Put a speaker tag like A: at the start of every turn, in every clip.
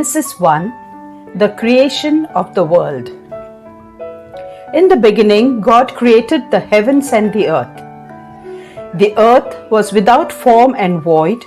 A: Genesis 1, the creation of the world. In the beginning, God created the heavens and the earth. The earth was without form and void,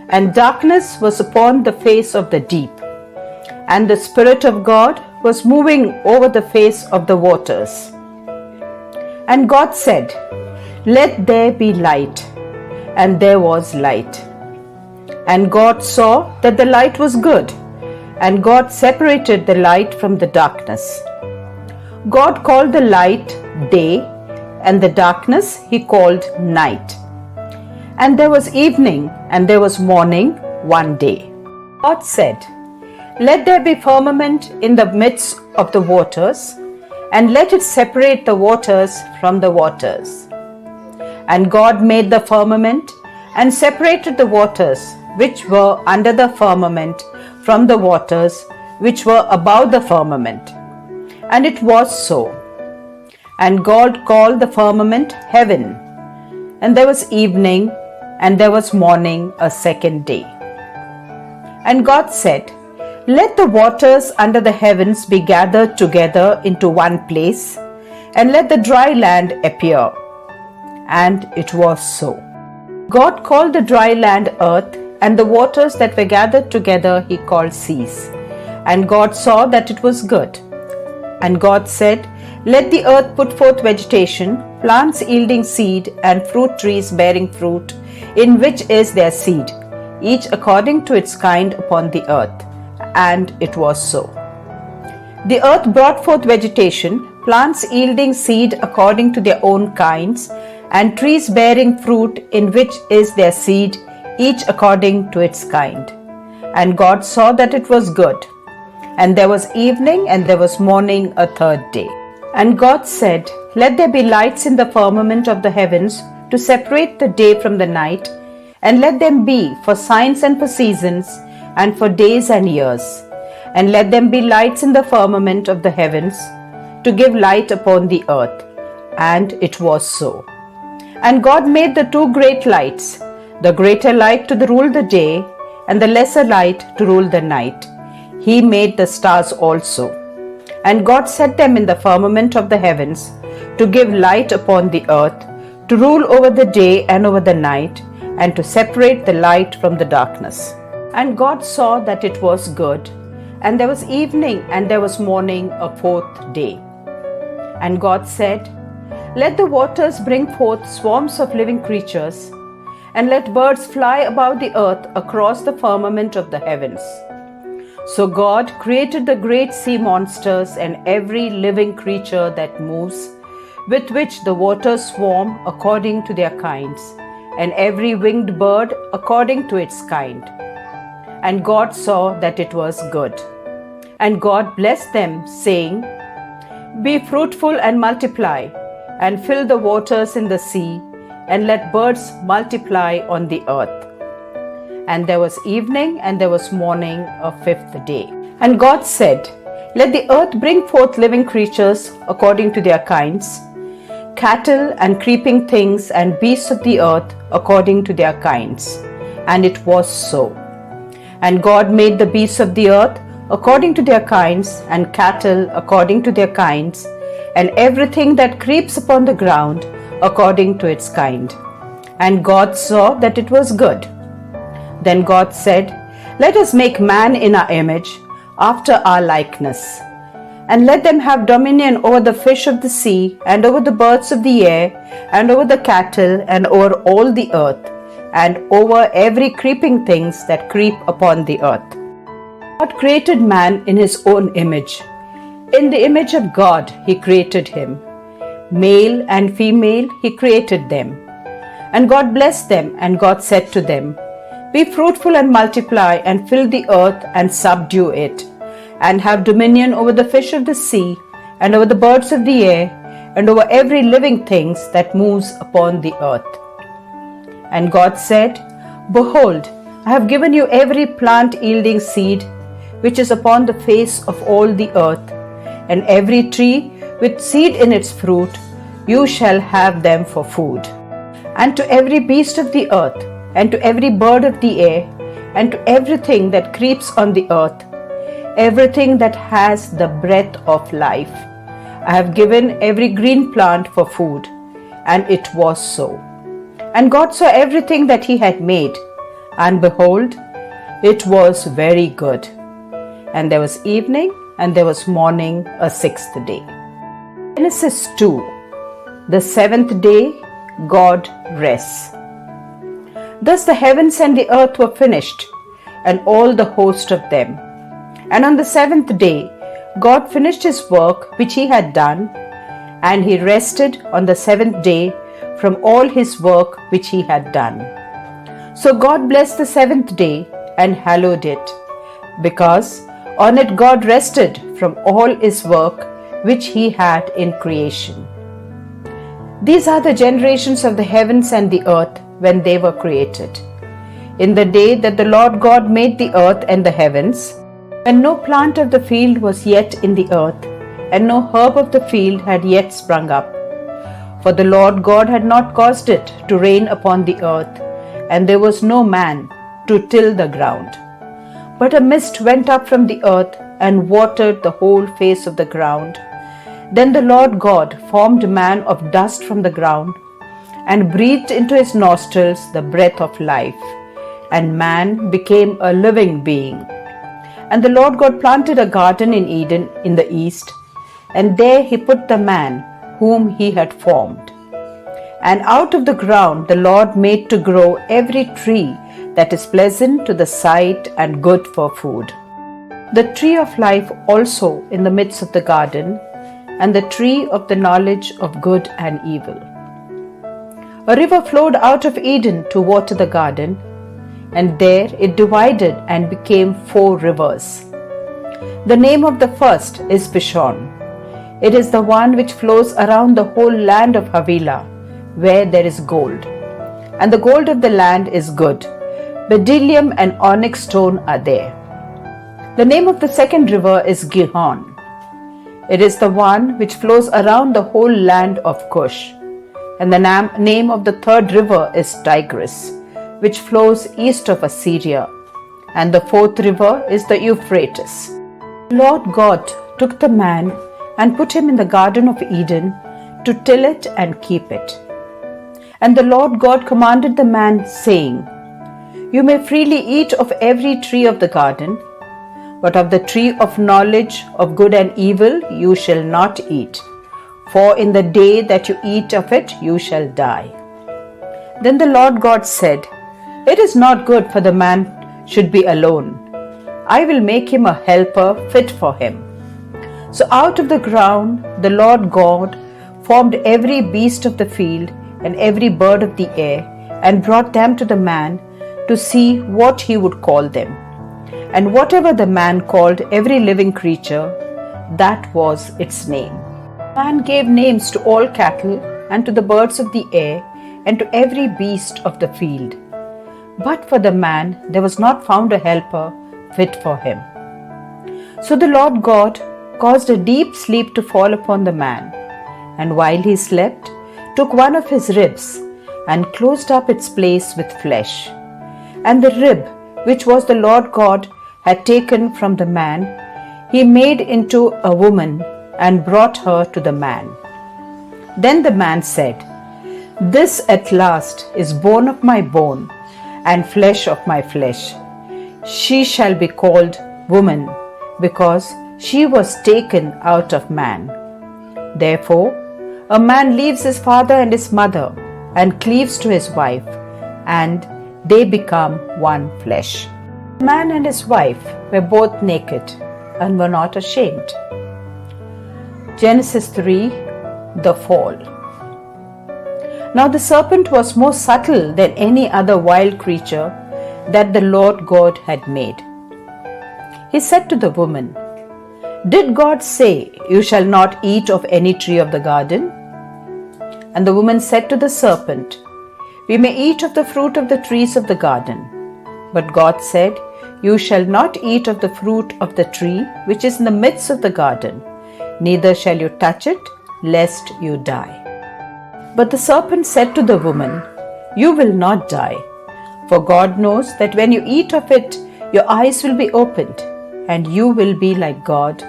A: and darkness was upon the face of the deep. And the Spirit of God was moving over the face of the waters. And God said, "Let there be light." And there was light. And God saw that the light was good, and God separated the light from the darkness. God called the light day, and the darkness he called night. And there was evening, and there was morning one day. God said, "Let there be firmament in the midst of the waters, and let it separate the waters from the waters." And God made the firmament, and separated the waters which were under the firmament from the waters which were above the firmament. And it was so. And God called the firmament heaven. And there was evening, and there was morning a second day. And God said, "Let the waters under the heavens be gathered together into one place, and let the dry land appear." And it was so. God called the dry land earth, and the waters that were gathered together he called seas. And God saw that it was good. And God said, "Let the earth put forth vegetation, plants yielding seed, and fruit trees bearing fruit, in which is their seed, each according to its kind upon the earth." And it was so. The earth brought forth vegetation, plants yielding seed according to their own kinds, and trees bearing fruit, in which is their seed, each according to its kind. And God saw that it was good. And there was evening, and there was morning a third day. And God said, "Let there be lights in the firmament of the heavens to separate the day from the night, and let them be for signs and for seasons, and for days and years. And let them be lights in the firmament of the heavens to give light upon the earth." And it was so. And God made the two great lights, the greater light to rule the day, and the lesser light to rule the night. He made the stars also. And God set them in the firmament of the heavens to give light upon the earth, to rule over the day and over the night, and to separate the light from the darkness. And God saw that it was good. And there was evening, and there was morning a fourth day. And God said, "Let the waters bring forth swarms of living creatures, and let birds fly about the earth across the firmament of the heavens." So God created the great sea monsters and every living creature that moves, with which the waters swarm according to their kinds, and every winged bird according to its kind. And God saw that it was good. And God blessed them, saying, "Be fruitful and multiply, and fill the waters in the sea, and let birds multiply on the earth." And there was evening, and there was morning a fifth day. And God said, "Let the earth bring forth living creatures according to their kinds, cattle and creeping things and beasts of the earth according to their kinds." And it was so. And God made the beasts of the earth according to their kinds, and cattle according to their kinds, and everything that creeps upon the ground according to its kind. And God saw that it was good. Then God said, "Let us make man in our image, after our likeness, and let them have dominion over the fish of the sea, and over the birds of the air, and over the cattle, and over all the earth, and over every creeping things that creep upon the earth." God created man in his own image. In the image of God he created him. Male and female he created them. And God blessed them, and God said to them, "Be fruitful and multiply, and fill the earth and subdue it, and have dominion over the fish of the sea, and over the birds of the air, and over every living thing that moves upon the earth." And God said, "Behold, I have given you every plant yielding seed, which is upon the face of all the earth, and every tree with seed in its fruit. You shall have them for food. And to every beast of the earth, and to every bird of the air, and to everything that creeps on the earth, everything that has the breath of life. I have given every green plant for food. And it was so. And God saw everything that he had made, and behold, it was very good. And there was evening, and there was morning, a sixth day. Genesis 2. The seventh day, God rests. Thus the heavens and the earth were finished, and all the host of them. And on the seventh day, God finished his work which he had done, and he rested on the seventh day from all his work which he had done. So God blessed the seventh day and hallowed it, because on it God rested from all his work which he had in creation. These are the generations of the heavens and the earth when they were created. In the day that the Lord God made the earth and the heavens, when no plant of the field was yet in the earth, and no herb of the field had yet sprung up. For the Lord God had not caused it to rain upon the earth, and there was no man to till the ground. But a mist went up from the earth and watered the whole face of the ground. Then the Lord God formed man of dust from the ground, and breathed into his nostrils the breath of life, and man became a living being. And the Lord God planted a garden in Eden in the east, and there he put the man whom he had formed. And out of the ground the Lord made to grow every tree that is pleasant to the sight and good for food. The tree of life also in the midst of the garden, and the tree of the knowledge of good and evil. A river flowed out of Eden to water the garden, and there it divided and became 4 rivers. The name of the first is Pishon. It is the one which flows around the whole land of Havilah, where there is gold. And the gold of the land is good. Bdellium and onyx stone are there. The name of the second river is Gihon. It is the one which flows around the whole land of Cush. And the name of the third river is Tigris, which flows east of Assyria, and the fourth river is the Euphrates. Lord God took the man and put him in the garden of Eden to till it and keep it. And the Lord God commanded the man, saying, You may freely eat of every tree of the garden, but of the tree of knowledge of good and evil you shall not eat, for in the day that you eat of it you shall die. Then the Lord God said, It is not good for the man should be alone. I will make him a helper fit for him. So out of the ground the Lord God formed every beast of the field and every bird of the air, and brought them to the man to see what he would call them. And whatever the man called every living creature, that was its name. Man gave names to all cattle, and to the birds of the air, and to every beast of the field. But for the man there was not found a helper fit for him. So the Lord God caused a deep sleep to fall upon the man, and while he slept, took one of his ribs, and closed up its place with flesh. And the rib, which was the Lord God had taken from the man, he made into a woman, and brought her to the man. Then the man said, This at last is bone of my bone, and flesh of my flesh. She shall be called woman, because she was taken out of man. Therefore, a man leaves his father and his mother, and cleaves to his wife, and they become one flesh. The man and his wife were both naked, and were not ashamed. Genesis 3, the fall. Now the serpent was more subtle than any other wild creature that the Lord God had made. He said to the woman, Did God say, You shall not eat of any tree of the garden? And the woman said to the serpent, We may eat of the fruit of the trees of the garden. But God said, You shall not eat of the fruit of the tree which is in the midst of the garden, neither shall you touch it, lest you die. But the serpent said to the woman, You will not die, for God knows that when you eat of it, your eyes will be opened, and you will be like God,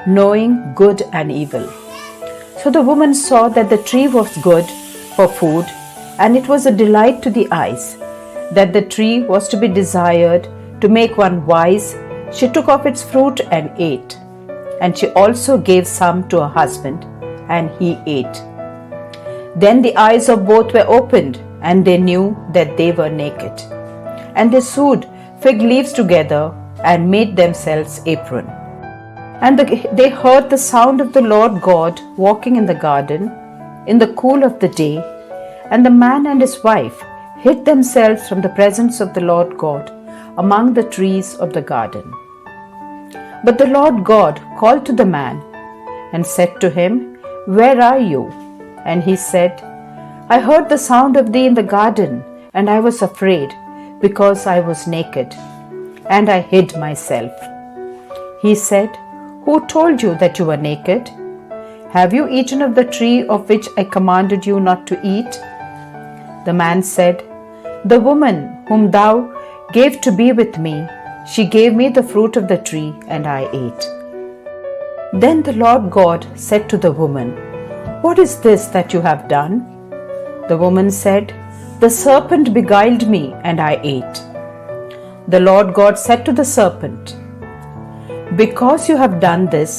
A: knowing good and evil." So the woman saw that the tree was good for food, and it was a delight to the eyes, that the tree was to be desired to make one wise. She took of its fruit and ate, and she also gave some to her husband, and he ate. Then the eyes of both were opened, and they knew that they were naked. And they sewed fig leaves together and made themselves aprons. And they heard the sound of the Lord God walking in the garden in the cool of the day. And the man and his wife hid themselves from the presence of the Lord God among the trees of the garden. But the Lord God called to the man and said to him, "Where are you?" And he said, "I heard the sound of thee in the garden, and I was afraid, because I was naked, and I hid myself." He said, "Who told you that you were naked? Have you eaten of the tree of which I commanded you not to eat?" The man said, "The woman whom thou gave to be with me, she gave me the fruit of the tree, and I ate." Then the Lord God said to the woman, "What is this that you have done?" The woman said, "The serpent beguiled me, and I ate." The Lord God said to the serpent, "Because you have done this,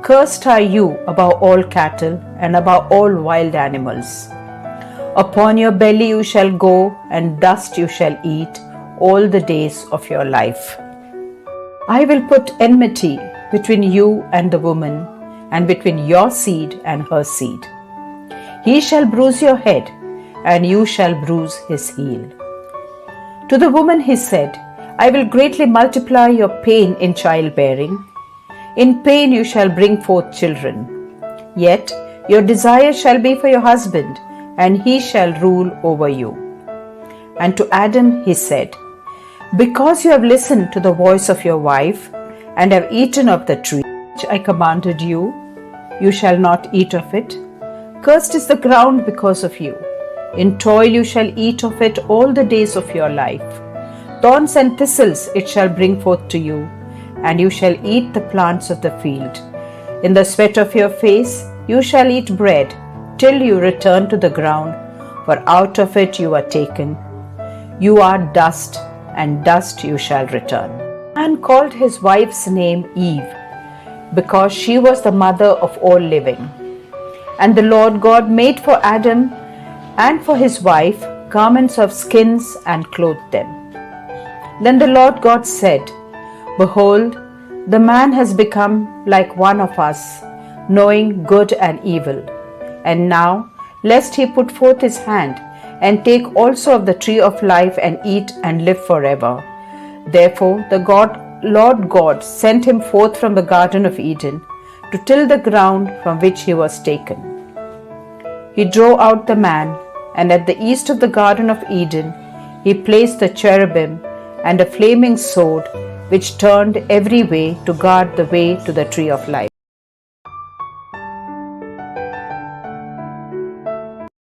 A: cursed are you above all cattle and above all wild animals. Upon your belly you shall go, and dust you shall eat all the days of your life. I will put enmity between you and the woman, and between your seed and her seed. He shall bruise your head, and you shall bruise his heel." To the woman he said, "I will greatly multiply your pain in childbearing. In pain you shall bring forth children. Yet your desire shall be for your husband, and he shall rule over you." And to Adam he said, "Because you have listened to the voice of your wife, and have eaten of the tree which I commanded you, you shall not eat of it. Cursed is the ground because of you. In toil you shall eat of it all the days of your life. Thorns and thistles it shall bring forth to you, and you shall eat the plants of the field. In the sweat of your face you shall eat bread, till you return to the ground, for out of it you are taken. You are dust, and dust you shall return." And called his wife's name Eve, because she was the mother of all living. And the Lord God made for Adam and for his wife garments of skins and clothed them. Then the Lord God said, "Behold, the man has become like one of us, knowing good and evil. And now, lest he put forth his hand and take also of the tree of life and eat and live forever." Therefore the Lord God sent him forth from the Garden of Eden to till the ground from which he was taken. He drove out the man, and at the east of the Garden of Eden he placed the cherubim and a flaming sword which turned every way to guard the way to the tree of life.